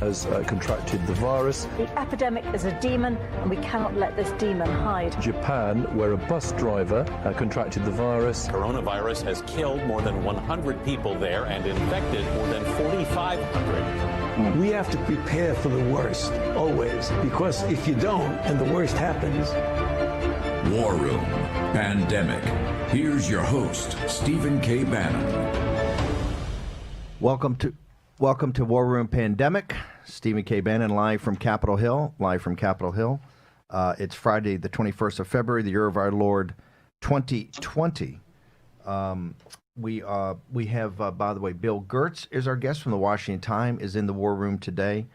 has contracted the virus. The epidemic is a demon, and we cannot let this demon hide. Japan, where a bus driver contracted the virus. Coronavirus has killed more than 100 people there and infected more than 4,500. We have to prepare for the worst, always, because if you don't and the worst happens. War Room Pandemic. Here's your host, Stephen K. Bannon. Welcome to War Room Pandemic. Stephen K. Bannon live from Capitol Hill. It's Friday, the 21st of February, the year of our Lord, 2020. We have, by the way, Bill Gertz is our guest from the Washington Times, is in the War Room today.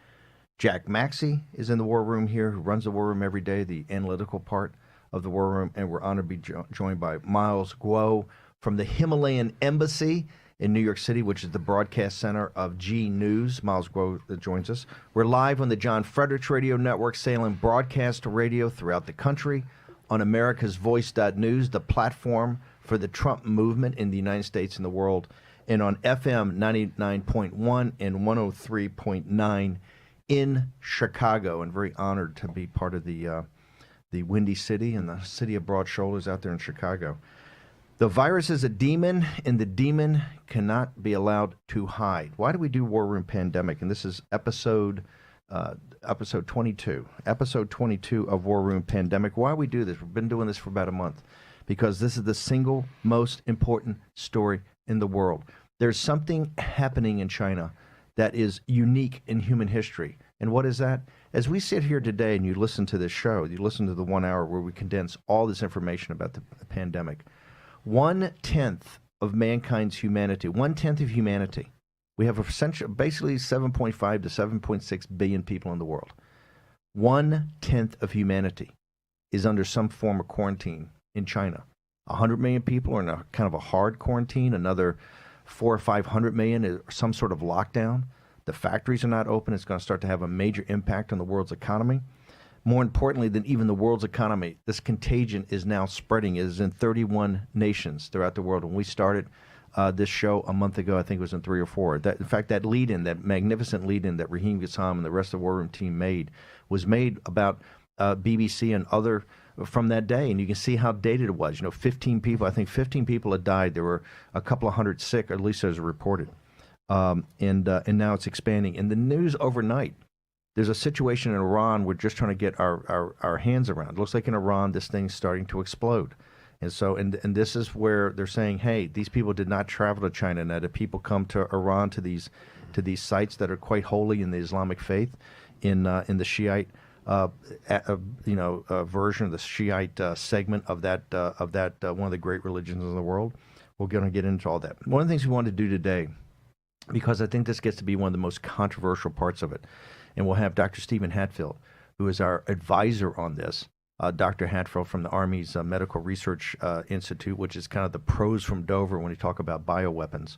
Jack Maxey is in the War Room here, who runs the War Room every day, the analytical part of the War Room, and we're honored to be joined by Miles Guo from the Himalayan Embassy in New York City, which is the broadcast center of G News. Miles Guo joins us. We're live on the John Fredericks Radio Network, Salem Broadcast Radio throughout the country, on America's Voice.News, the platform for the Trump movement in the United States and the world, and on FM 99.1 and 103.9 in Chicago. And very honored to be part of the Windy City and the city of broad shoulders out there in Chicago. The virus is a demon, and the demon cannot be allowed to hide. Why do we do War Room Pandemic? And this is episode 22. Episode 22 of War Room Pandemic. Why we do this? We've been doing this for about a month because this is the single most important story in the world. There's something happening in China that is unique in human history. And what is that? As we sit here today and you listen to this show, you listen to the 1 hour where we condense all this information about the pandemic, 1/10 of mankind's humanity, 1/10 of humanity. We have basically 7.5 to 7.6 billion people in the world. 1/10 of humanity is under some form of quarantine in China. 100 million people are in a kind of a hard quarantine. Another 400 or 500 million is some sort of lockdown. The factories are not open. It's going to start to have a major impact on the world's economy. More importantly than even the world's economy, this contagion is now spreading. It is in 31 nations throughout the world. When we started this show a month ago, I think it was in 3 or 4. In fact, that lead-in, that magnificent lead-in that Raheem Gassam and the rest of the War Room team made was made about BBC and other from that day. And you can see how dated it was. 15 people, I think 15 people had died. There were a couple of hundred sick, or at least as reported. And now it's expanding. In the news overnight, there's a situation in Iran we're just trying to get our hands around. It looks like in Iran this thing's starting to explode. And so, and this is where they're saying, hey, these people did not travel to China. Now, the people come to Iran to these sites that are quite holy in the Islamic faith, in the Shiite version of the Shiite segment of that one of the great religions in the world. We're going to get into all that. One of the things we wanted to do today, because I think this gets to be one of the most controversial parts of it, and we'll have Dr. Stephen Hatfield, who is our advisor on this. Dr. Hatfield from the Army's Medical Research Institute, which is kind of the pros from Dover when we talk about bioweapons,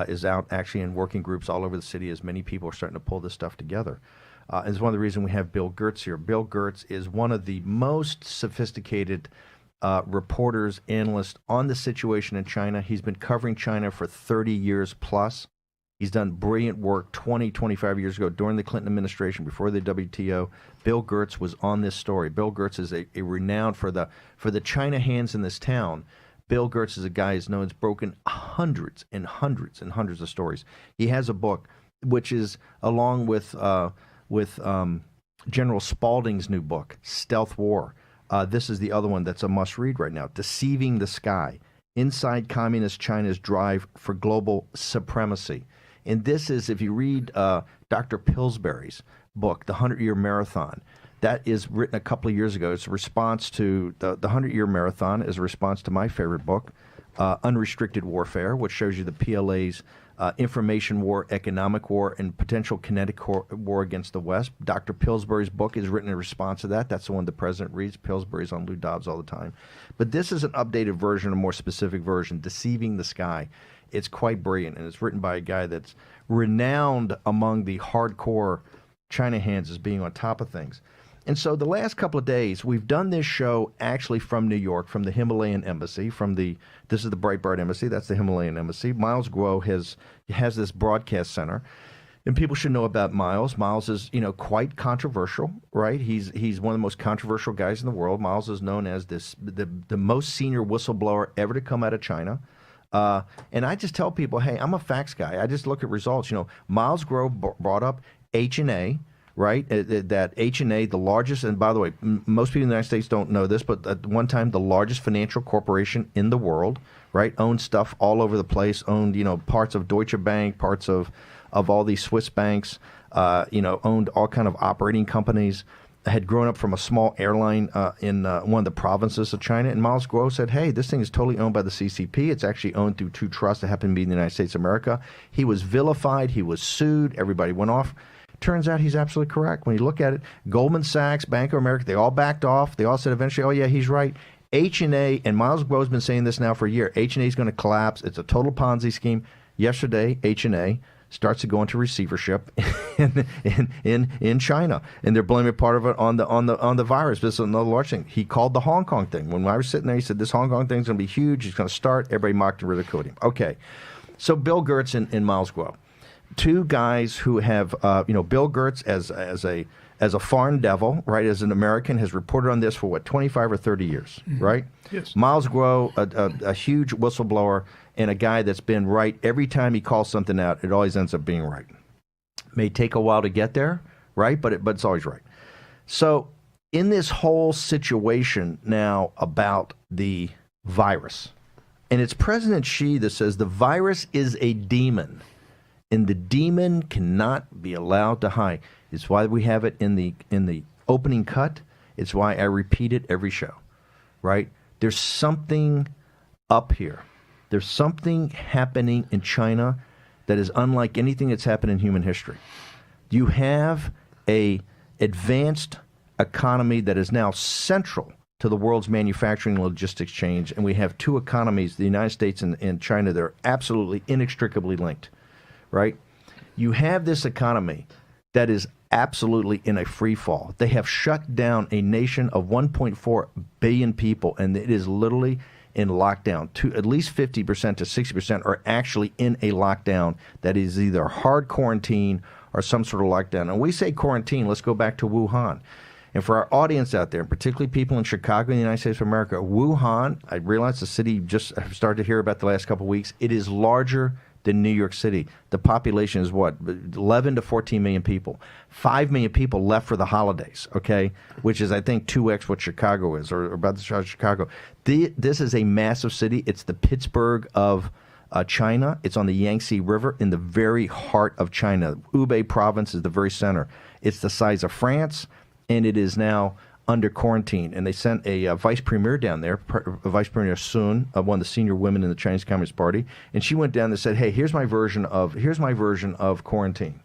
is out actually in working groups all over the city as many people are starting to pull this stuff together. And it's one of the reasons we have Bill Gertz here. Bill Gertz is one of the most sophisticated reporters, analysts on the situation in China. He's been covering China for 30 years plus. He's done brilliant work 25 years ago during the Clinton administration, before the WTO. Bill Gertz was on this story. Bill Gertz is a renowned for the China hands in this town. Bill Gertz is a guy who's known, has broken hundreds and hundreds and hundreds of stories. He has a book, which is along with General Spaulding's new book, Stealth War. This is the other one that's a must-read right now, Deceiving the Sky, Inside Communist China's Drive for Global Supremacy. And this is, if you read Dr. Pillsbury's book, The 100-Year Marathon, that is written a couple of years ago. It's a response to the 100-Year Marathon is a response to my favorite book, Unrestricted Warfare, which shows you the PLA's information war, economic war, and potential kinetic war against the West. Dr. Pillsbury's book is written in response to that. That's the one the president reads. Pillsbury's on Lou Dobbs all the time. But this is an updated version, a more specific version, Deceiving the Sky. It's quite brilliant, and it's written by a guy that's renowned among the hardcore China hands as being on top of things. And so the last couple of days, we've done this show actually from New York, from the Himalayan Embassy, this is the Breitbart Embassy, that's the Himalayan Embassy. Miles Guo has this broadcast center. And people should know about Miles. Miles is, quite controversial, right? He's one of the most controversial guys in the world. Miles is known as the most senior whistleblower ever to come out of China. And I just tell people, hey, I'm a facts guy. I just look at results. Miles Grove brought up H&A, right? That H&A, the largest, and by the way, most people in the United States don't know this, but at one time the largest financial corporation in the world, right? Owned stuff all over the place. Owned, parts of Deutsche Bank, parts of all these Swiss banks, owned all kind of operating companies, had grown up from a small airline in one of the provinces of China. And Miles Grove said, hey, this thing is totally owned by the CCP. It's actually owned through two trusts that happen to be in the United States of America. He was vilified. He was sued. Everybody went off. Turns out he's absolutely correct. When you look at it, Goldman Sachs, Bank of America, they all backed off. They all said eventually, oh, yeah, he's right. H&A, and Miles Grove's been saying this now for a year, H&A is going to collapse. It's a total Ponzi scheme. Yesterday, H&A starts to go into receivership in China, and they're blaming part of it on the virus. This is another large thing. He called the Hong Kong thing. When I was sitting there, he said this Hong Kong thing's going to be huge. It's going to start. Everybody mocked and ridiculed him. Okay, so Bill Gertz and Miles Grove, two guys who have Bill Gertz as a foreign devil, right? As an American, has reported on this for 25 or 30 years, right? Yes. Miles Grove, a huge whistleblower, and a guy that's been right every time he calls something out. It always ends up being right. May take a while to get there, right? But it's always right. So in this whole situation now about the virus, and it's President Xi that says the virus is a demon, and the demon cannot be allowed to hide. It's why we have it in the opening cut. It's why I repeat it every show, right? There's something up here. There's something happening in China that is unlike anything that's happened in human history. You have a advanced economy that is now central to the world's manufacturing and logistics chains, and we have two economies, the United States and China, that are absolutely inextricably linked, right? You have this economy that is absolutely in a free fall. They have shut down a nation of 1.4 billion people, and it is literally in lockdown. At least 50% to 60% are actually in a lockdown that is either hard quarantine or some sort of lockdown. And we say quarantine, let's go back to Wuhan. And for our audience out there, particularly people in Chicago and the United States of America, Wuhan, I realize the city just started to hear about the last couple of weeks, it is larger than New York City. The population is 11 to 14 million people. 5 million people left for the holidays, okay, which is, I think, 2x what Chicago is, or about the size of Chicago. This is a massive city. It's the Pittsburgh of China. It's on the Yangtze River in the very heart of China. Hubei province is the very center. It's the size of France, and it is now under quarantine. And they sent a vice premier down there, Vice Premier Sun, one of the senior women in the Chinese Communist Party, and she went down and said, hey, here's my version of quarantine.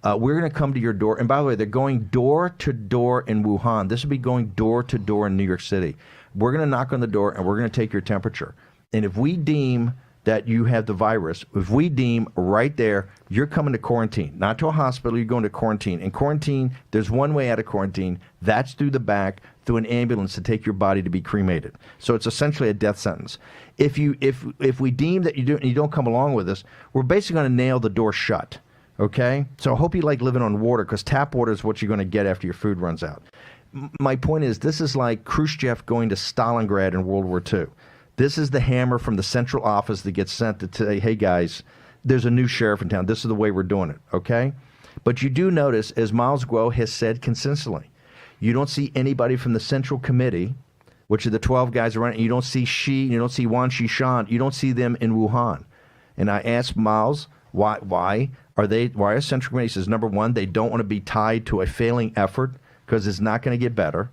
We're going to come to your door. And by the way, they're going door to door in Wuhan. This will be going door to door in New York City. We're going to knock on the door, and we're going to take your temperature. And if we deem that you have the virus, if we deem right there, you're coming to quarantine, not to a hospital, you're going to quarantine. And quarantine, there's one way out of quarantine. That's through the back, through an ambulance to take your body to be cremated. So it's essentially a death sentence. If we deem that you don't come along with us, we're basically going to nail the door shut. Okay? So I hope you like living on water, because tap water is what you're going to get after your food runs out. My point is, this is like Khrushchev going to Stalingrad in World War II. This is the hammer from the central office that gets sent to say, hey, guys, there's a new sheriff in town. This is the way we're doing it, okay? But you do notice, as Miles Grove has said consistently, you don't see anybody from the Central Committee, which are the 12 guys around it. You don't see Xi, you don't see Wang Xishan. You don't see them in Wuhan. And I asked Miles, why are Central Committee? He says, number one, they don't want to be tied to a failing effort because it's not going to get better.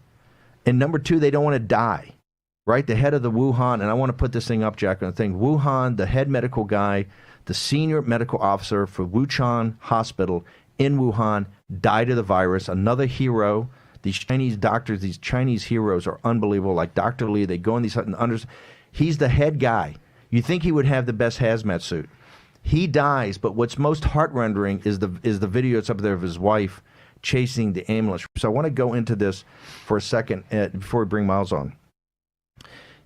And number two, they don't want to die. Right, the head of the Wuhan, and I want to put this thing up, Jack, on the thing. Wuhan, the head medical guy, the senior medical officer for Wuchan Hospital in Wuhan, died of the virus. Another hero. These Chinese doctors, these Chinese heroes are unbelievable. Like Dr. Li, they go in these unders. He's the head guy. You think he would have the best hazmat suit. He dies, but what's most heart-rendering is the video that's up there of his wife chasing the ambulance. So I want to go into this for a second before we bring Miles on.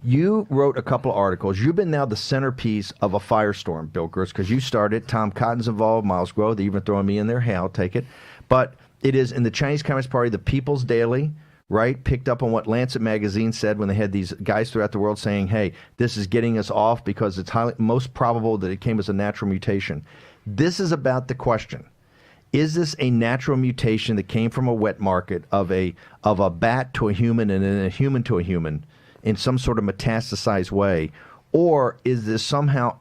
You wrote a couple of articles. You've been now the centerpiece of a firestorm, Bill Gertz, because you started. Tom Cotton's involved, Miles Groh. They're even throwing me in there. Hey, I'll take it. But it is in the Chinese Communist Party, the People's Daily, right, picked up on what Lancet magazine said when they had these guys throughout the world saying, hey, this is getting us off because it's most probable that it came as a natural mutation. This is about the question. Is this a natural mutation that came from a wet market of a bat to a human and then a human to a human in some sort of metastasized way, or is this somehow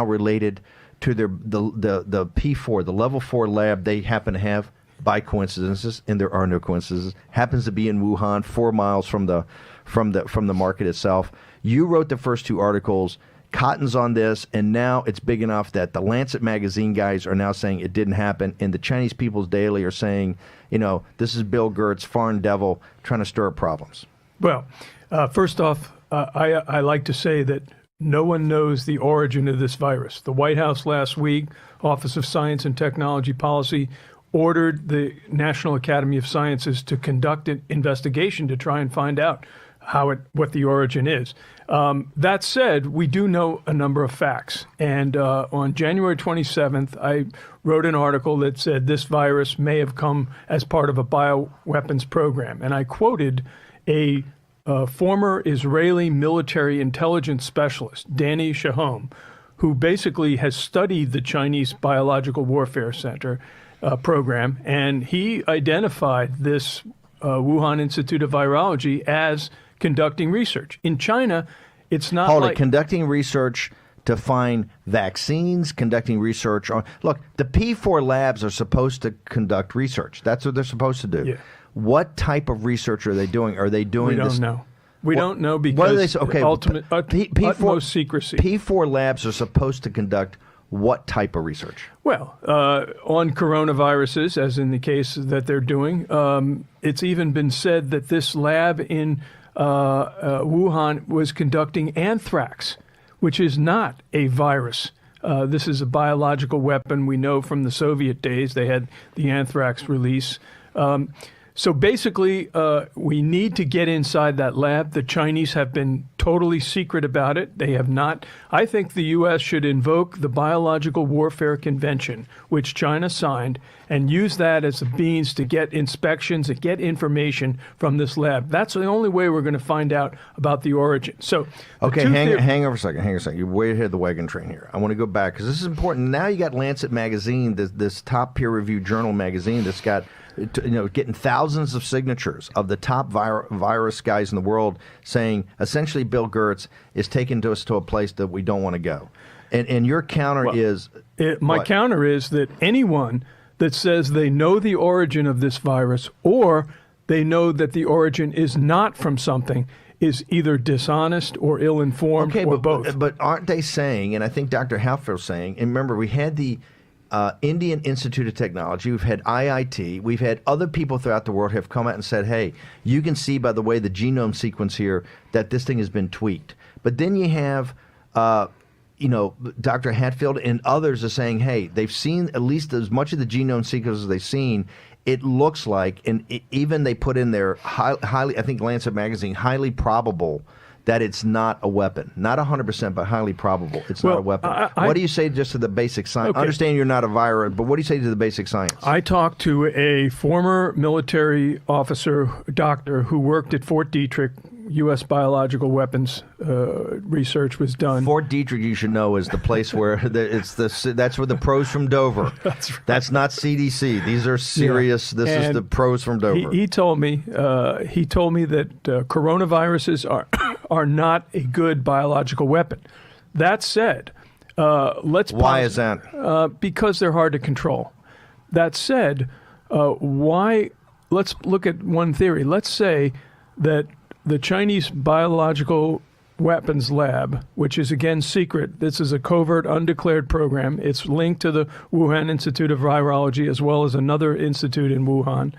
related to the P4, the level 4 lab they happen to have by coincidences, and there are no coincidences, happens to be in Wuhan, 4 miles from the market itself. You wrote the first 2 articles. Cotton's on this, and now it's big enough that the Lancet magazine guys are now saying it didn't happen, and the Chinese People's Daily are saying, this is Bill Gertz, foreign devil, trying to stir up problems. Well, first off, I like to say that no one knows the origin of this virus. The White House last week, Office of Science and Technology Policy, ordered the National Academy of Sciences to conduct an investigation to try and find out what the origin is. That said, we do know a number of facts. And on January 27th, I wrote an article that said this virus may have come as part of a bioweapons program. And I quoted a former Israeli military intelligence specialist, Danny Shahom, who basically has studied the Chinese Biological Warfare Center program, and he identified this Wuhan Institute of Virology as conducting research. In China, it's not conducting research to find vaccines, conducting research on... Look, the P4 labs are supposed to conduct research. That's what they're supposed to do. Yeah. What type of research are they doing? Are they doing this? We don't know. We don't know because utmost secrecy. P4 labs are supposed to conduct what type of research? Well, on coronaviruses, as in the case that they're doing, it's even been said that this lab in Wuhan was conducting anthrax, which is not a virus. This is a biological weapon. We know from the Soviet days they had the anthrax release. So basically, we need to get inside that lab. The Chinese have been totally secret about it. They have not. I think the U.S. should invoke the Biological Warfare Convention, which China signed, and use that as the means to get inspections and get information from this lab. That's the only way we're going to find out about the origin. So, okay, hang on a second. You're way ahead of the wagon train here. I want to go back because this is important. Now you got Lancet magazine, this top peer-reviewed journal magazine that's got getting thousands of signatures of the top virus guys in the world saying essentially Bill Gertz is taking us to a place that we don't want to go. And your counter is... My counter is that anyone that says they know the origin of this virus or they know that the origin is not from something is either dishonest or ill-informed or both. But aren't they saying, and I think Dr. Halford's saying, and remember we had the Indian Institute of Technology, we've had IIT, we've had other people throughout the world have come out and said, hey, you can see by the way the genome sequence here that this thing has been tweaked. But then you have, Dr. Hatfield and others are saying, hey, they've seen at least as much of the genome sequence as they've seen. It looks like, and even they put in there highly, I think Lancet magazine, highly probable that it's not a weapon. Not 100%, but highly probable it's not a weapon. What do you say just to the basic science? Okay. I understand you're not a virus, but what do you say to the basic science? I talked to a former military officer, doctor, who worked at Fort Detrick. U.S. biological weapons research was done. Fort Detrick, you should know, is the place where that's where the pros from Dover. That's right. That's not CDC. These are serious. Yeah. This is the pros from Dover. He told me that coronaviruses are not a good biological weapon. That said, why is that? Because they're hard to control. That said, why? Let's look at one theory. Let's say that the Chinese Biological Weapons Lab, which is again secret, this is a covert, undeclared program. It's linked to the Wuhan Institute of Virology as well as another institute in Wuhan.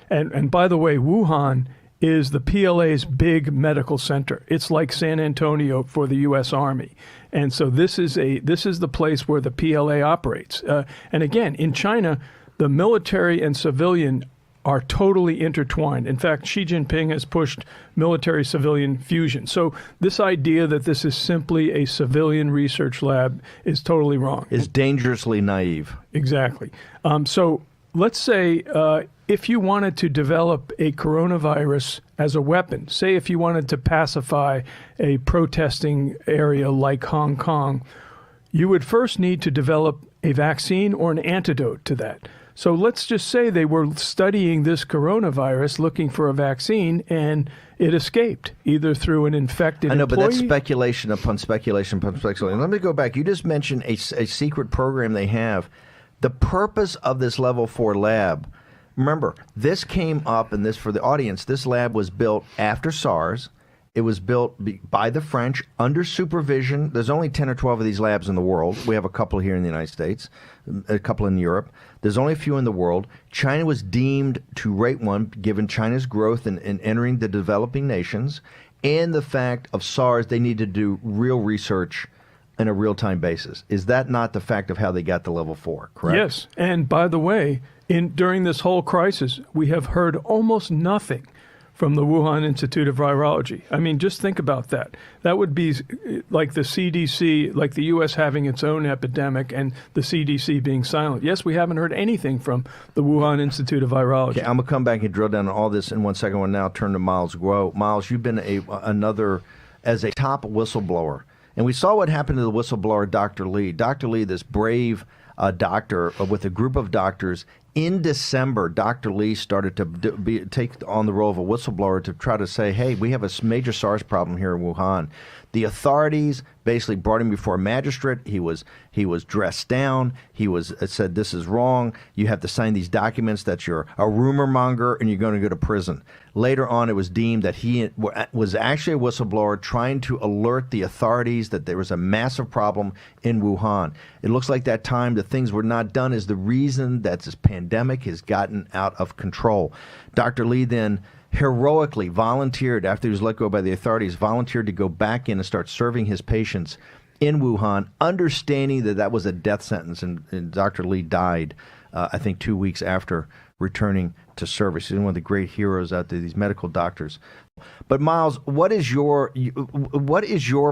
And by the way, Wuhan is the PLA's big medical center. It's like San Antonio for the U.S. Army. And so this is the place where the PLA operates. And again, in China, the military and civilian are totally intertwined. In fact, Xi Jinping has pushed military-civilian fusion. So this idea that this is simply a civilian research lab is totally wrong. Is dangerously naive. Exactly. So let's say if you wanted to develop a coronavirus as a weapon, say if you wanted to pacify a protesting area like Hong Kong, you would first need to develop a vaccine or an antidote to that. So let's just say they were studying this coronavirus, looking for a vaccine, and it escaped, either through an infected I know, employee. but that's speculation upon speculation upon speculation. Let me go back. You just mentioned a secret program they have. The purpose of this level 4 lab, remember, this came up, and this for the audience, this lab was built after SARS. It was built by the French under supervision. There's only 10 or 12 of these labs in the world. We have a couple here in the United States, a couple in Europe. There's only a few in the world. China was deemed to rate one, given China's growth in entering the developing nations, and the fact of SARS, they need to do real research on a real-time basis. Is that not the fact of how they got to level 4, correct? Yes. And by the way, during this whole crisis, we have heard almost nothing from the Wuhan Institute of Virology. I mean, just think about that. That would be like the CDC, like the U.S. having its own epidemic and the CDC being silent. Yes, we haven't heard anything from the Wuhan Institute of Virology. Okay, I'm going to come back and drill down on all this in 1 second. We'll now turn to Miles Guo. Miles, you've been as a top whistleblower. And we saw what happened to the whistleblower, Dr. Lee. Dr. Lee, this brave doctor with a group of doctors. In December, Dr. Lee started to take on the role of a whistleblower to try to say, hey, we have a major SARS problem here in Wuhan. The authorities basically brought him before a magistrate. He was dressed down. He said, this is wrong. You have to sign these documents that you're a rumor monger and you're going to go to prison. Later on, it was deemed that he was actually a whistleblower trying to alert the authorities that there was a massive problem in Wuhan. It looks like that time the things were not done is the reason that this pandemic has gotten out of control. Dr. Lee then heroically volunteered, after he was let go by the authorities, volunteered to go back in and start serving his patients in Wuhan, understanding that that was a death sentence. And Dr. Lee died, I think, 2 weeks after returning to service. He's one of the great heroes out there, these medical doctors. But Miles, what is your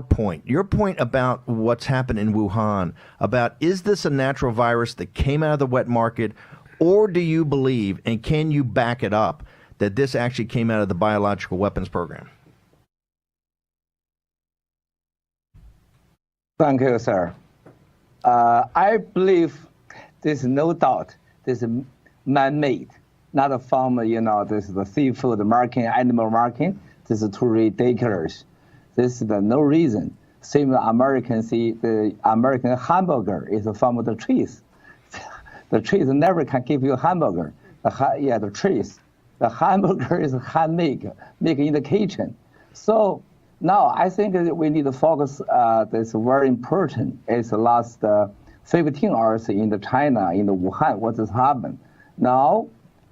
point? Your point about what's happened in Wuhan, about is this a natural virus that came out of the wet market, or do you believe, and can you back it up, that this actually came out of the biological weapons program? Thank you, sir. I believe there's no doubt this is man-made, not from, this is the seafood marking, animal marking. This is too ridiculous. This is no reason. Same the American hamburger is from the trees. The trees never can give you a hamburger. The trees. The hamburger is handmade, made in the kitchen. So now I think that we need to focus. That's very important. It's the last 15 hours in the China, in the Wuhan, what has happened. Now,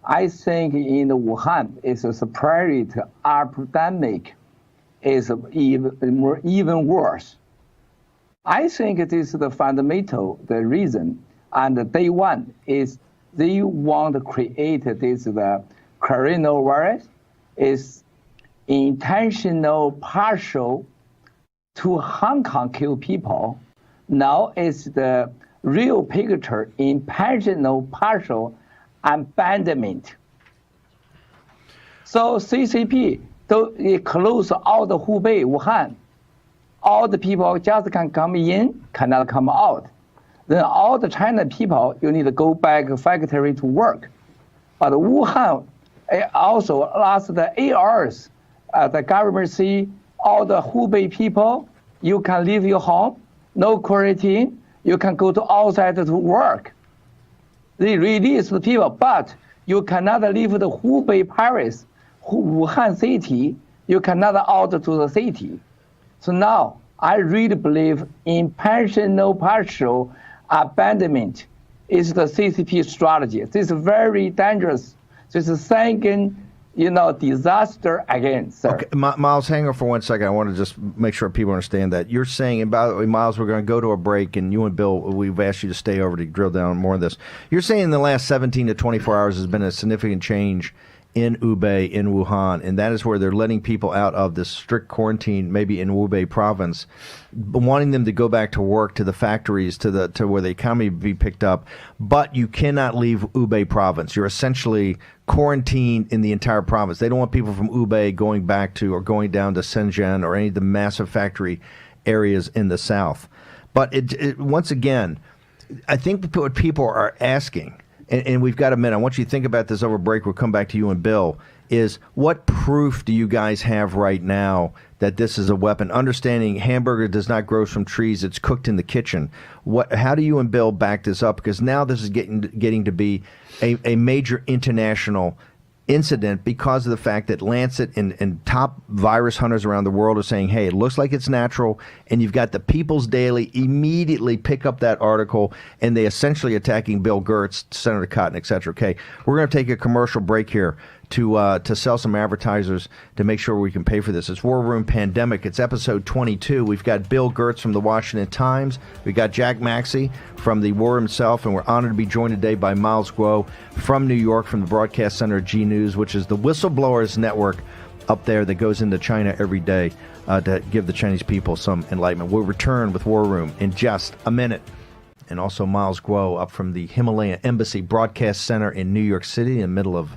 I think in the Wuhan, it's a spread epidemic is even worse. I think it is the fundamental, the reason, and day one is they want to create this the coronavirus is intentional partial to Hong Kong kill people. Now it's the real picture intentional partial abandonment. So CCP, it close all the Hubei, Wuhan. All the people just can come in, cannot come out. Then all the China people, you need to go back factory to work. But Wuhan, also last the 8 hours, the government see all the Hubei people, you can leave your home, no quarantine, you can go to outside to work. They release the people, but you cannot leave the Hubei Paris, Wuhan city, you cannot out to the city. So now, I really believe intentional partial abandonment is the CCP strategy. This is very dangerous. This is second disaster again, sir. Okay, Miles, hang on for 1 second. I want to just make sure people understand that. You're saying, and by the way, Miles, we're going to go to a break, and you and Bill, we've asked you to stay over to drill down on more of this. You're saying in the last 17 to 24 hours has been a significant change in Hubei, in Wuhan, and that is where they're letting people out of this strict quarantine, maybe in Hubei province, wanting them to go back to work, to the factories, to where the economy be picked up. But you cannot leave Hubei province. You're essentially quarantined in the entire province. They don't want people from Hubei going back to or going down to Shenzhen or any of the massive factory areas in the south. But once again, I think what people are asking, and we've got a minute, I want you to think about this over break, we'll come back to you and Bill, is what proof do you guys have right now that this is a weapon? Understanding hamburger does not grow from trees, it's cooked in the kitchen. How do you and Bill back this up? Because now this is getting to be a major international incident because of the fact that Lancet and top virus hunters around the world are saying, hey, it looks like it's natural, and you've got the People's Daily immediately pick up that article, and they essentially attacking Bill Gertz, Senator Cotton, et cetera. Okay, we're going to take a commercial break here to sell some advertisers to make sure we can pay for this. It's War Room Pandemic. It's episode 22. We've got Bill Gertz from the Washington Times. We've got Jack Maxey from the War Room himself, and we're honored to be joined today by Miles Guo from New York from the Broadcast Center of G News, which is the whistleblowers network up there that goes into China every day to give the Chinese people some enlightenment. We'll return with War Room in just a minute. And also Miles Guo up from the Himalaya Embassy Broadcast Center in New York City in the middle of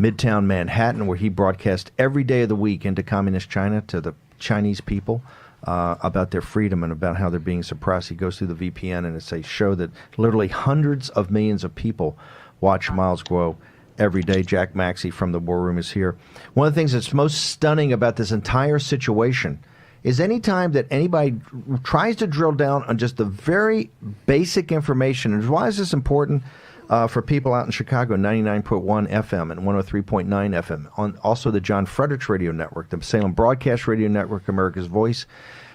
Midtown Manhattan, where he broadcasts every day of the week into communist China to the Chinese people about their freedom and about how they're being suppressed. He goes through the VPN, and it's a show that literally hundreds of millions of people watch Miles Guo every day. Jack Maxey from the War Room is here. One of the things that's most stunning about this entire situation is any time that anybody tries to drill down on just the very basic information, and why is this important? For people out in Chicago, 99.1 FM and 103.9 FM. On also the John Fredericks Radio Network, the Salem Broadcast Radio Network, America's Voice,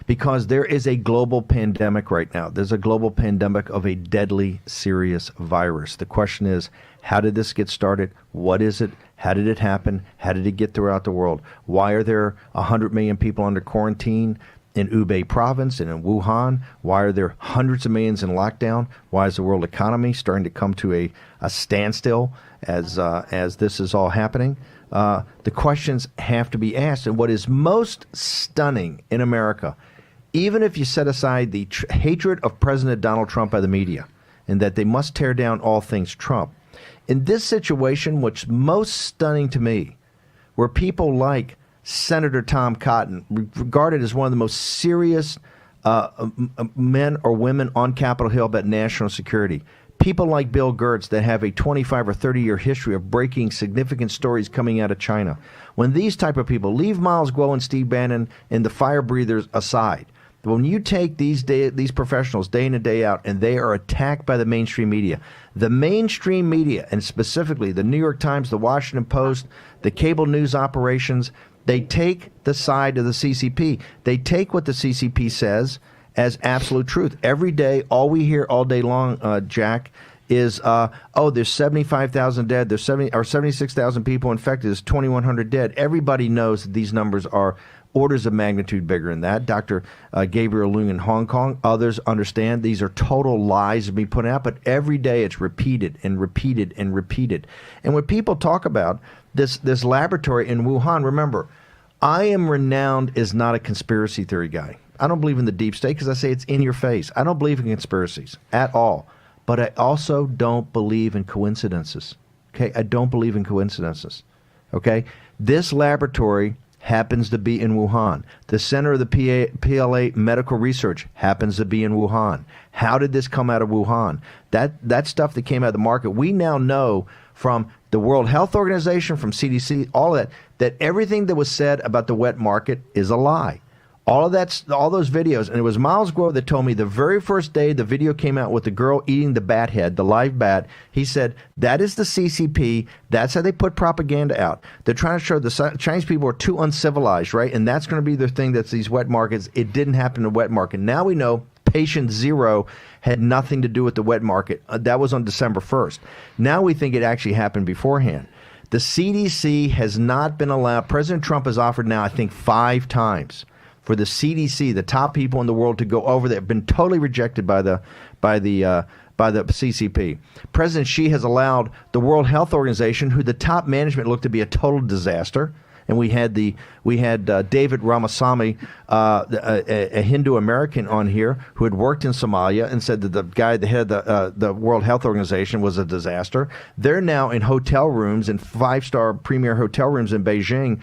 because there is a global pandemic right now. There's a global pandemic of a deadly, serious virus. The question is, how did this get started? What is it? How did it happen? How did it get throughout the world? Why are there 100 million people under quarantine in Hubei province and in Wuhan? Why are there hundreds of millions in lockdown? Why is the world economy starting to come to a standstill as this is all happening? The questions have to be asked. And what is most stunning in America, even if you set aside the hatred of President Donald Trump by the media and that they must tear down all things Trump, in this situation, what's most stunning to me were people like Senator Tom Cotton, regarded as one of the most serious men or women on Capitol Hill about national security. People like Bill Gertz that have a 25 or 30-year history of breaking significant stories coming out of China. When these type of people, leave Miles Guo and Steve Bannon and the fire breathers aside, when you take these professionals day in and day out and they are attacked by the mainstream media, and specifically the New York Times, the Washington Post, the cable news operations, they take the side of the CCP. They take what the CCP says as absolute truth. Every day, all we hear all day long, Jack, is, there's 75,000 dead, there's 76,000 people infected, there's 2,100 dead. Everybody knows that these numbers are orders of magnitude bigger than that. Dr. Gabriel Leung in Hong Kong, others understand these are total lies being put out, but every day it's repeated and repeated and repeated. And when people talk about this laboratory in Wuhan, remember, I am renowned as not a conspiracy theory guy. I don't believe in the deep state because I say it's in your face. I don't believe in conspiracies at all. But I also don't believe in coincidences. Okay? I don't believe in coincidences. Okay? This laboratory happens to be in Wuhan. The center of the PLA medical research happens to be in Wuhan. How did this come out of Wuhan? That stuff that came out of the market, we now know from the World Health Organization, from CDC, all of that everything that was said about the wet market is a lie. All those videos, and it was Miles Guo that told me the very first day the video came out with the girl eating the bat head, the live bat, he said, that is the CCP, that's how they put propaganda out. They're trying to show the Chinese people are too uncivilized, right? And that's going to be their thing, that's these wet markets. It didn't happen in the wet market. Now we know patient zero had nothing to do with the wet market. That was on December 1st. Now we think it actually happened beforehand. The CDC has not been allowed. President Trump has offered now, I think, 5 times for the CDC, the top people in the world, to go over there. Have been totally rejected by the CCP. President Xi has allowed the World Health Organization, who the top management looked to be a total disaster. And we had David Ramaswamy, a Hindu American, on here who had worked in Somalia and said that the head of the World Health Organization was a disaster. They're now in hotel rooms, in 5-star premier hotel rooms in Beijing,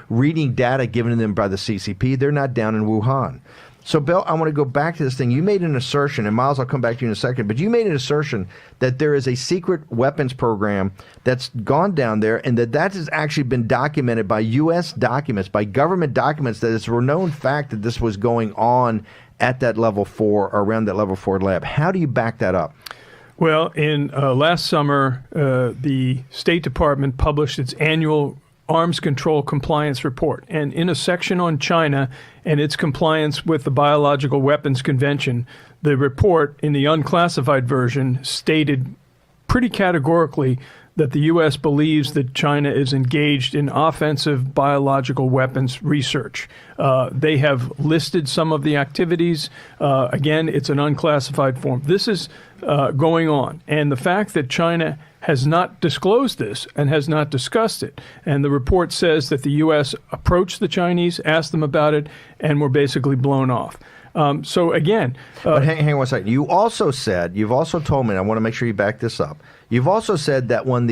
reading data given to them by the CCP. They're not down in Wuhan. So, Bill, I want to go back to this thing. You made an assertion, and Miles, I'll come back to you in a second, but you made an assertion that there is a secret weapons program that's gone down there, and that has actually been documented by U.S. documents, by government documents, that it's a known fact that this was going on at that level 4, or around that level 4 lab. How do you back that up? Well, in last summer, the State Department published its annual Arms Control Compliance Report. And in a section on China and its compliance with the Biological Weapons Convention, the report in the unclassified version stated pretty categorically that the U.S. believes that China is engaged in offensive biological weapons research. They have listed some of the activities. Again, it's an unclassified form. This is going on. And the fact that China has not disclosed this and has not discussed it. And the report says that the U.S. approached the Chinese, asked them about it, and were basically blown off. So again... but hang on one second. You've also told me, and I want to make sure you back this up, you've also said that when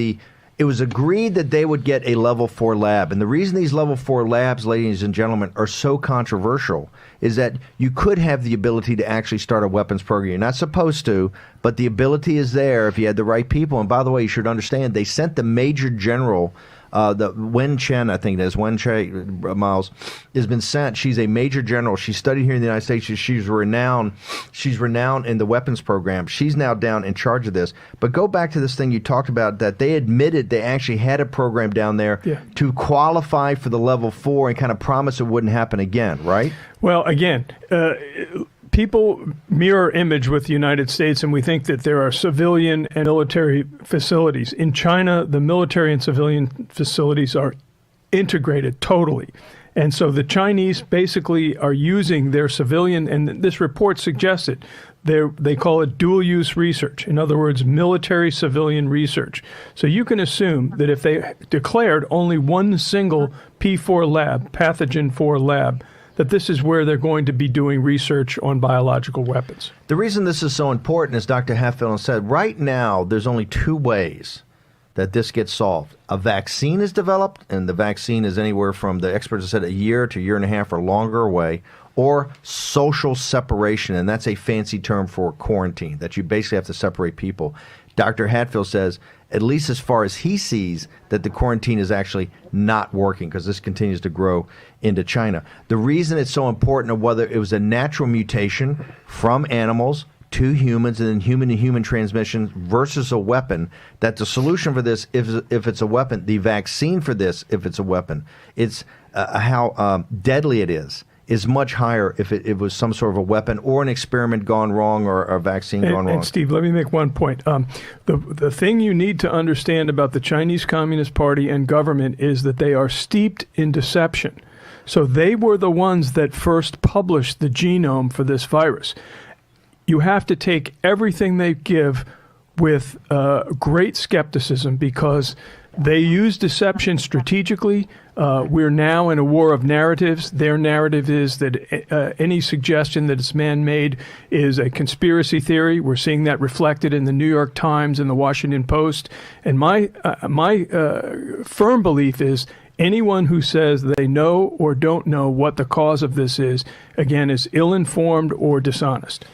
it was agreed that they would get a level 4 lab, and the reason these level 4 labs, ladies and gentlemen, are so controversial is that you could have the ability to actually start a weapons program. You're not supposed to, but the ability is there if you had the right people. And by the way, you should understand, they sent the Major General, the Wen Chen, I think it is, Wen Chen, Miles, has been sent. She's a Major General. She studied here in the United States. She's renowned. She's renowned in the weapons program. She's now down in charge of this. But go back to this thing you talked about, that they admitted they actually had a program down there to qualify for the level 4 and kind of promise it wouldn't happen again, right? Well, again, people mirror image with the United States, and we think that there are civilian and military facilities. In China, the military and civilian facilities are integrated totally. And so the Chinese basically are using their civilian, and this report suggests it, they call it dual-use research. In other words, military-civilian research. So you can assume that if they declared only one single P4 lab, pathogen 4 lab, that this is where they're going to be doing research on biological weapons. The reason this is so important, as Dr. Hatfield said, right now there's only 2 ways that this gets solved. A vaccine is developed, and the vaccine is anywhere from, the experts have said, a year to a year and a half or longer away, or social separation, and that's a fancy term for quarantine, that you basically have to separate people. Dr. Hatfield says, at least as far as he sees, that the quarantine is actually not working, because this continues to grow into China. The reason it's so important of whether it was a natural mutation from animals to humans and then human-to-human transmission versus a weapon, that the solution for this, if it's a weapon, the vaccine for this, if it's a weapon, it's how deadly it is much higher if it was some sort of a weapon or an experiment gone wrong or a vaccine gone wrong. And Steve, let me make one point. The thing you need to understand about the Chinese Communist Party and government is that they are steeped in deception. So they were the ones that first published the genome for this virus. You have to take everything they give with great skepticism, because they use deception strategically. We're now in a war of narratives. Their narrative is that any suggestion that it's man-made is a conspiracy theory. We're seeing that reflected in the New York Times and the Washington Post. And my firm belief is anyone who says they know or don't know what the cause of this is, again, is ill-informed or dishonest.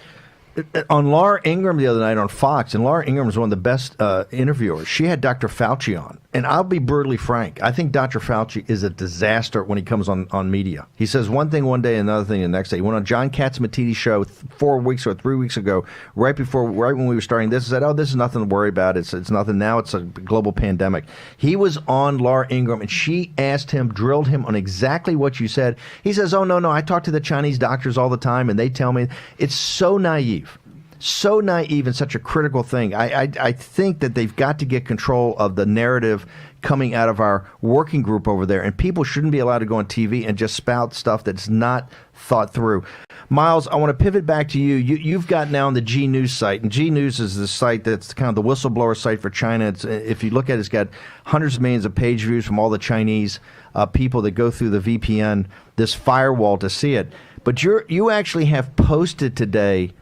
On Laura Ingraham the other night on Fox, and Laura Ingraham is one of the best interviewers, she had Dr. Fauci on. And I'll be brutally frank, I think Dr. Fauci is a disaster when he comes on media. He says one thing one day, another thing the next day. He went on John Katzmatidis' show 4 weeks or 3 weeks ago, right when we were starting this, and said, oh, this is nothing to worry about. It's nothing. Now it's a global pandemic. He was on Laura Ingraham, and she drilled him on exactly what you said. He says, oh, no, I talk to the Chinese doctors all the time, and they tell me. It's so naive. so naive in such a critical thing. I think that they've got to get control of the narrative coming out of our working group over there, and people shouldn't be allowed to go on TV and just spout stuff that's not thought through. Miles, I want to pivot back to you. You've got now on the G News site, and G News is the site that's kind of the whistleblower site for China. It's, if you look at it, it's got hundreds of millions of page views from all the Chinese people that go through the VPN, this firewall to see it. But you actually have posted today,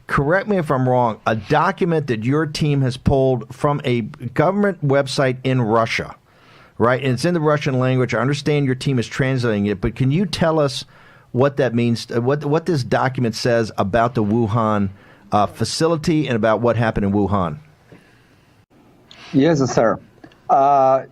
correct me if I'm wrong, a document that your team has pulled from a government website in Russia, right? And it's in the Russian language. I understand your team is translating it, but can you tell us what that means, what this document says about the Wuhan facility and about what happened in Wuhan? Yes, sir.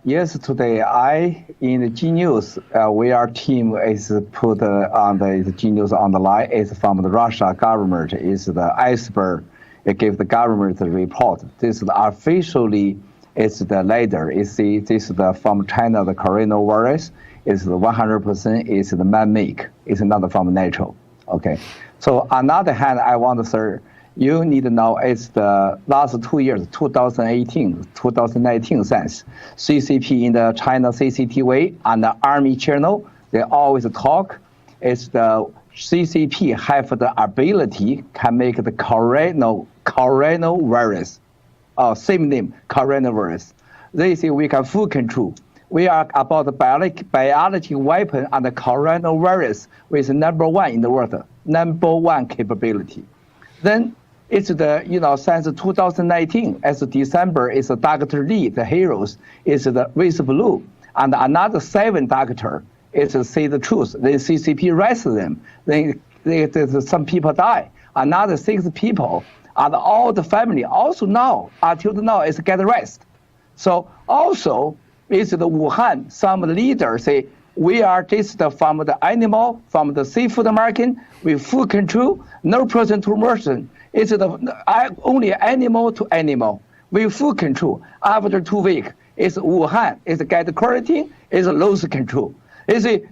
Yes, today in the G News, our team is put on the G News on the line. It's from the Russia government. It's the iceberg. It gave the government the report. This is officially, it's the letter. This is from China, the coronavirus. It's the 100%. It's the man-made. It's not from natural. Okay. So on the other hand, I want to say, you need to know it's the last 2 years, 2018, 2019 since CCP in the China CCTV and the Army channel, they always talk. It's the CCP have the ability can make the coronavirus, same name, coronavirus. They say we can full control. We are about the biological weapon and the coronavirus with number one in the world, number one capability. Then it's the, since 2019, as December, is Dr. Lee, the heroes, is the with blue. And another 7 doctor is to say the truth. Then CCP arrest them. Then some people die. Another 6 people, and all the family also now, until now, is get arrested. So also, it's the Wuhan, some leaders say, we are just from the animal, from the seafood market, with full control, no person to person. It's only animal to animal, with full control. After 2 weeks, it's Wuhan, it's get quarantine, it's lose control.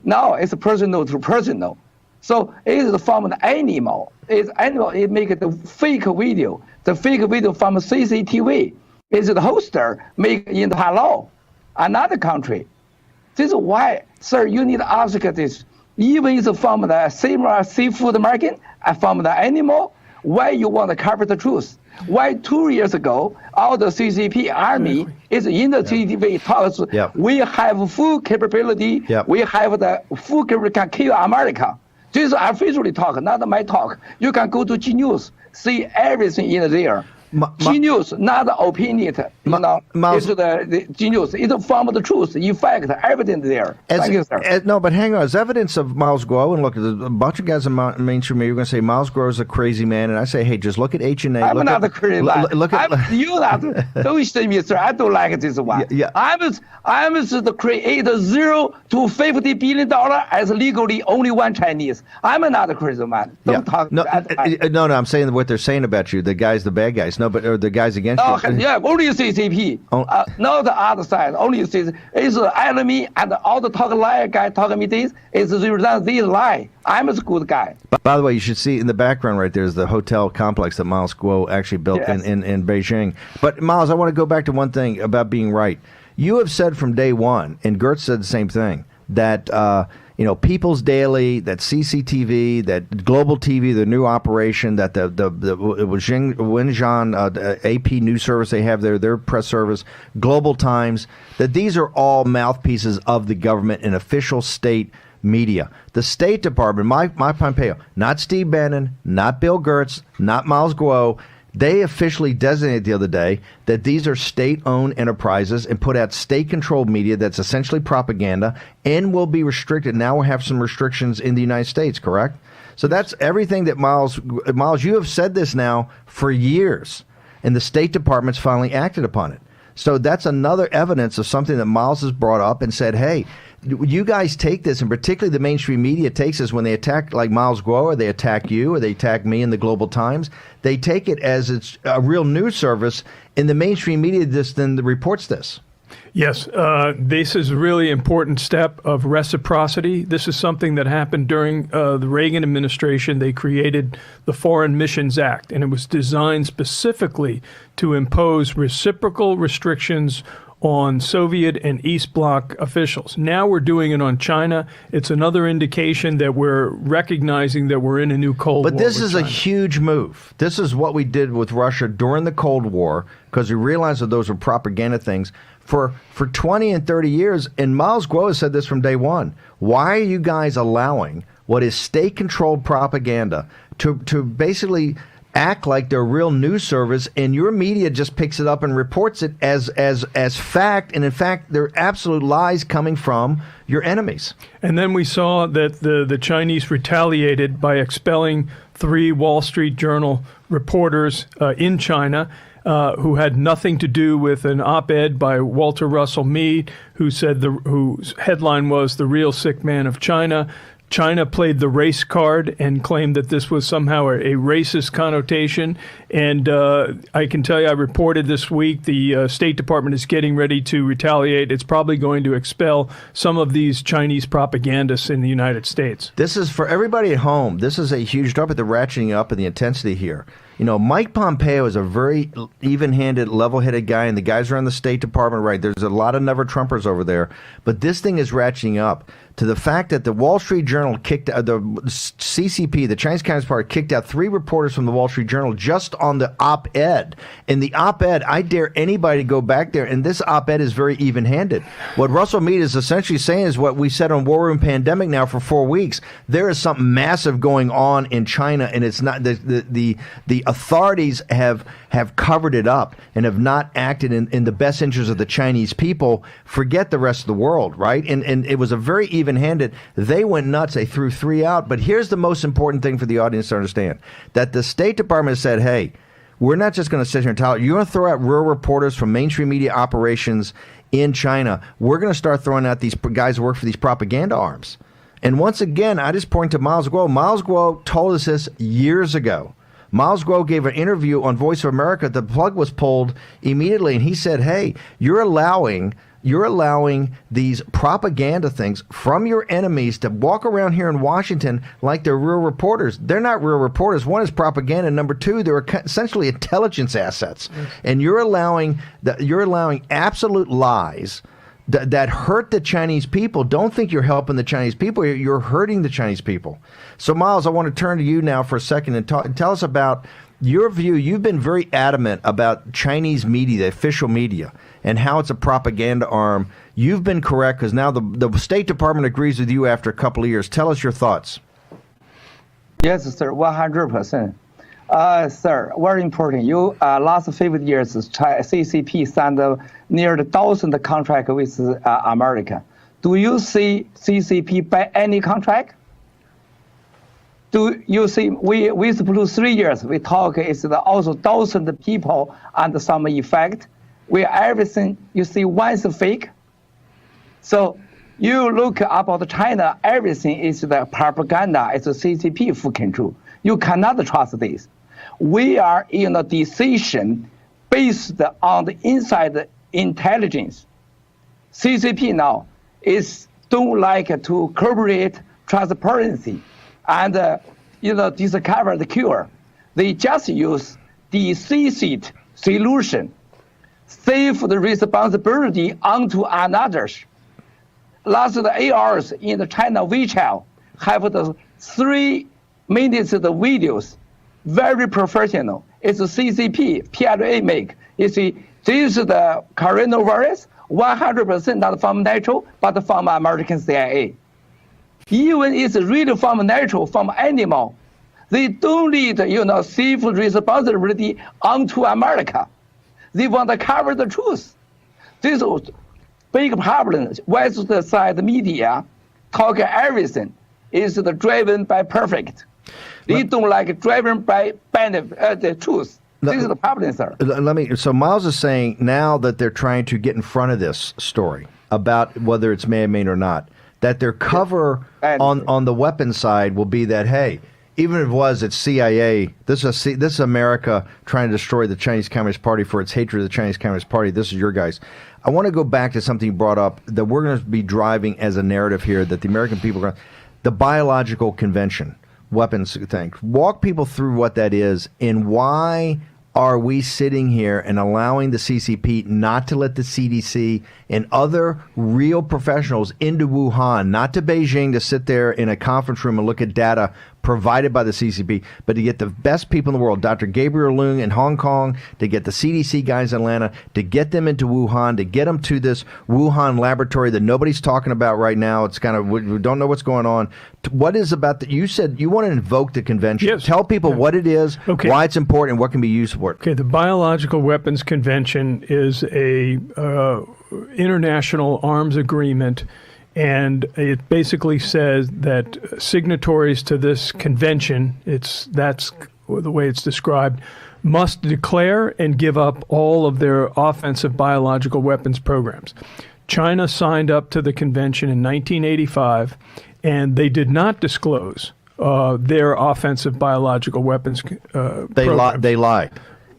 Now it's personal to personal. So it's from the animal. It's animal, it make the fake video. The fake video from CCTV is the hoster make in the Hello, another country. This is why, sir, you need to ask this. Even if it's from the same seafood market and from the animal, why you want to cover the truth? Why 2 years ago, all the CCP army is in the CCTV talks, we have full capability, we have the full capability can kill America. This is officially talk, not my talk. You can go to G News, see everything in there. G News, not opinion, it's the G News. It's from the truth, in fact, evidence there. Thank you, sir. No, but hang on. As evidence of Miles Guo, and look, a bunch of guys in mainstream media, you're going to say Miles Guo is a crazy man, and I say, hey, just look at H&A. I'm not a crazy man. You not. Don't say me, sir. I don't like this one. I'm the creator $0 to $50 billion as legally only one Chinese. I'm not a crazy man. Don't talk. No, I'm saying what they're saying about you, the guys, the bad guys. No, but or the guys against you. Only CCP. Not the other side. Only CCP. It's the enemy, and all the talk liar guy talking me this is the result. This lie. I'm a good guy. By the way, you should see in the background right there is the hotel complex that Miles Guo actually built in Beijing. But Miles, I want to go back to one thing about being right. You have said from day one, and Gertz said the same thing, that People's Daily, that CCTV, that Global TV, the new operation, that the Wenzhou AP news service they have there, their press service, Global Times, that these are all mouthpieces of the government and official state media. The State Department, Mike Pompeo, not Steve Bannon, not Bill Gertz, not Miles Guo, they officially designated the other day that these are state-owned enterprises and put out state-controlled media that's essentially propaganda and will be restricted. Now we'll have some restrictions in the United States, correct? So that's everything that Miles, you have said this now for years, and the State Department's finally acted upon it. So that's another evidence of something that Miles has brought up and said, hey, you guys take this, and particularly the mainstream media takes this when they attack like Miles Guo, or they attack you, or they attack me in the Global Times. They take it as it's a real news service, and the mainstream media just then reports this. Yes, this is a really important step of reciprocity. This is something that happened during the Reagan administration. They created the Foreign Missions Act, and it was designed specifically to impose reciprocal restrictions on Soviet and East Bloc officials. Now we're doing it on China. It's another indication that we're recognizing that we're in a new Cold War. But this is a huge move. This is what we did with Russia during the Cold War, because we realized that those were propaganda things for 20 and 30 years. And Miles Guo has said this from day one. Why are you guys allowing what is state-controlled propaganda to basically act like they're real news service, and your media just picks it up and reports it as fact, and in fact they're absolute lies coming from your enemies? And then we saw that the Chinese retaliated by expelling 3 Wall Street Journal reporters in China who had nothing to do with an op-ed by Walter Russell Mead, whose headline was "The Real Sick Man of China." China played the race card and claimed that this was somehow a racist connotation. And I can tell you, I reported this week, the State Department is getting ready to retaliate. It's probably going to expel some of these Chinese propagandists in the United States. This is for everybody at home. This is a huge drop at the ratcheting up and the intensity here. You know, Mike Pompeo is a very even-handed, level-headed guy, and the guys around the State Department, right, there's a lot of never-Trumpers over there. But this thing is ratcheting up to the fact that the Wall Street Journal kicked out, the CCP, the Chinese Communist Party, kicked out 3 reporters from the Wall Street Journal just on the op-ed. In the op-ed, I dare anybody to go back there, and this op-ed is very even-handed. What Russell Mead is essentially saying is what we said on War Room Pandemic now for 4 weeks. There is something massive going on in China, and it's not the authorities have covered it up and have not acted in the best interest of the Chinese people. Forget the rest of the world, right? And it was a very even-handed. They went nuts. They threw 3 out. But here's the most important thing for the audience to understand, that the State Department said, hey, we're not just going to sit here and tell you. You're going to throw out real reporters from mainstream media operations in China. We're going to start throwing out these guys who work for these propaganda arms. And once again, I just point to Miles Guo. Miles Guo told us this years ago. Miles Guo gave an interview on Voice of America. The plug was pulled immediately, and he said, hey, you're allowing these propaganda things from your enemies to walk around here in Washington like they're real reporters. They're not real reporters. One is propaganda, and number 2, they're essentially intelligence assets. And you're allowing absolute lies that hurt the Chinese people. Don't think you're helping the Chinese people. You're hurting the Chinese people. So, Miles, I want to turn to you now for a second and tell us about your view. You've been very adamant about Chinese media, the official media, and how it's a propaganda arm. You've been correct, because now the State Department agrees with you after a couple of years. Tell us your thoughts. Yes, sir, 100%. Sir, very important. You last 5 years, CCP signed nearly 1,000 contract with America. Do you see CCP by any contract? Do you see we with 3 years we talk is also 1,000 people and some effect. We everything you see once fake. So you look about China, everything is the propaganda. It's a CCP full control. You cannot trust this. We are in a decision based on the inside intelligence. CCP now don't like to cooperate transparency and discover the cure. They just use the deceit solution, save the responsibility onto another. Last 8 hours in the China WeChat have the 3 minutes of the videos, very professional. It's a CCP, PLA make. You see, this is the coronavirus, 100% not from natural, but from American CIA. Even it's really from natural, from animal, they don't need, safe responsibility onto America. They want to cover the truth. This is big problem. West side media talk everything is driven by perfect. They don't like driven by the truth. This is the problem, sir. So Miles is saying now that they're trying to get in front of this story about whether it's man-made or not, that their cover on the weapons side will be that, hey, even if it was, it's CIA. This is America trying to destroy the Chinese Communist Party for its hatred of the Chinese Communist Party. This is your guys. I want to go back to something you brought up that we're going to be driving as a narrative here that the American people are going to, the biological convention, weapons thing. Walk people through what that is and why are we sitting here and allowing the CCP not to let the CDC and other real professionals into Wuhan, not to Beijing to sit there in a conference room and look at data provided by the CCP, but to get the best people in the world, Dr. Gabriel Leung in Hong Kong, to get the CDC guys in Atlanta, to get them into Wuhan, to get them to this Wuhan laboratory that nobody's talking about right now. It's kind of, we don't know what's going on. What is about you said you want to invoke the convention. Yes. Tell people what it is, why it's important, and what can be used for it. Okay, the Biological Weapons Convention is a international arms agreement, and it basically says that signatories to this convention, that's the way it's described, must declare and give up all of their offensive biological weapons programs. China signed up to the convention in 1985, and they did not disclose their offensive biological weapons programs. They lied.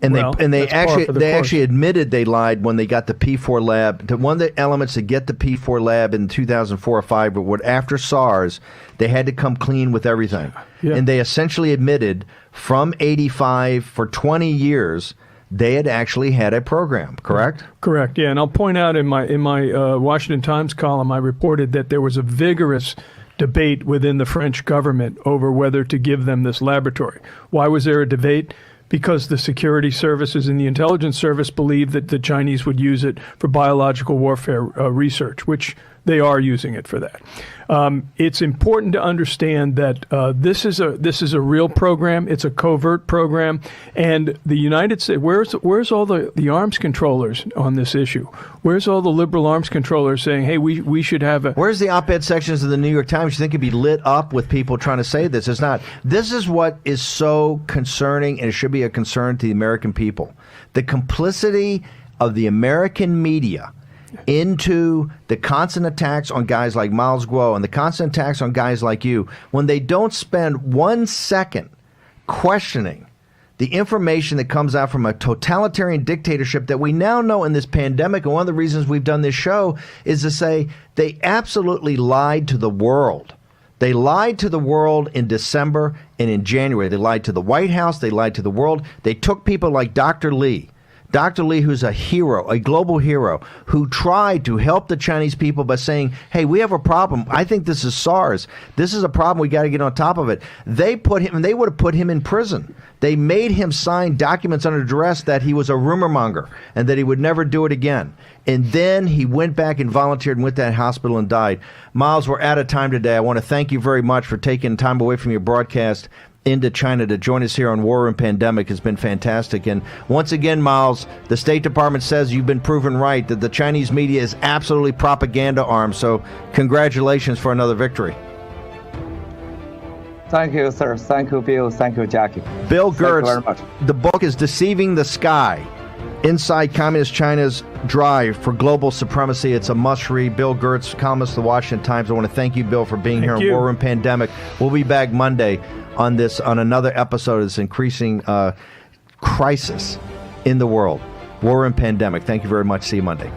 And they actually admitted they lied when they got the P4 lab. One of the elements to get the P4 lab in 2004 or 5, but after SARS, they had to come clean with everything. Yeah. And they essentially admitted from 85 for 20 years they had actually had a program, correct? Correct, yeah. And I'll point out in my Washington Times column, I reported that there was a vigorous debate within the French government over whether to give them this laboratory. Why was there a debate? Because the security services and the intelligence service believed that the Chinese would use it for biological warfare research, which they are using it for that. It's important to understand that this is a real program. It's a covert program, and the United States. Where's all the arms controllers on this issue? Where's all the liberal arms controllers saying, "Hey, we should have a"? Where's the op-ed sections of the New York Times? You think it'd be lit up with people trying to say this? It's not. This is what is so concerning, and it should be a concern to the American people. The complicity of the American media into the constant attacks on guys like Miles Guo and the constant attacks on guys like you, when they don't spend 1 second questioning the information that comes out from a totalitarian dictatorship that we now know in this pandemic. And one of the reasons we've done this show is to say they absolutely lied to the world. They lied to the world in December and in January. They lied to the White House. They lied to the world. They took people like Dr. Lee, who's a hero, a global hero, who tried to help the Chinese people by saying, hey, we have a problem. I think this is SARS. This is a problem. We got to get on top of it. They would have put him in prison. They made him sign documents under duress that he was a rumor monger and that he would never do it again. And then he went back and volunteered and went to that hospital and died. Miles, we're out of time today. I want to thank you very much for taking time away from your broadcast into China to join us here on War Room Pandemic. Has been fantastic. And once again, Miles, the State Department says you've been proven right, that the Chinese media is absolutely propaganda armed. So congratulations for another victory. Thank you, sir. Thank you, Bill. Thank you, Jackie. Bill Gertz, Thank you very much. The book is Deceiving the Sky, Inside Communist China's Drive for Global Supremacy. It's a must-read. Bill Gertz, columnist of the Washington Times. I want to thank you, Bill, for being here on War Room Pandemic. We'll be back Monday on another episode of this increasing crisis in the world. War Room Pandemic. Thank you very much. See you Monday.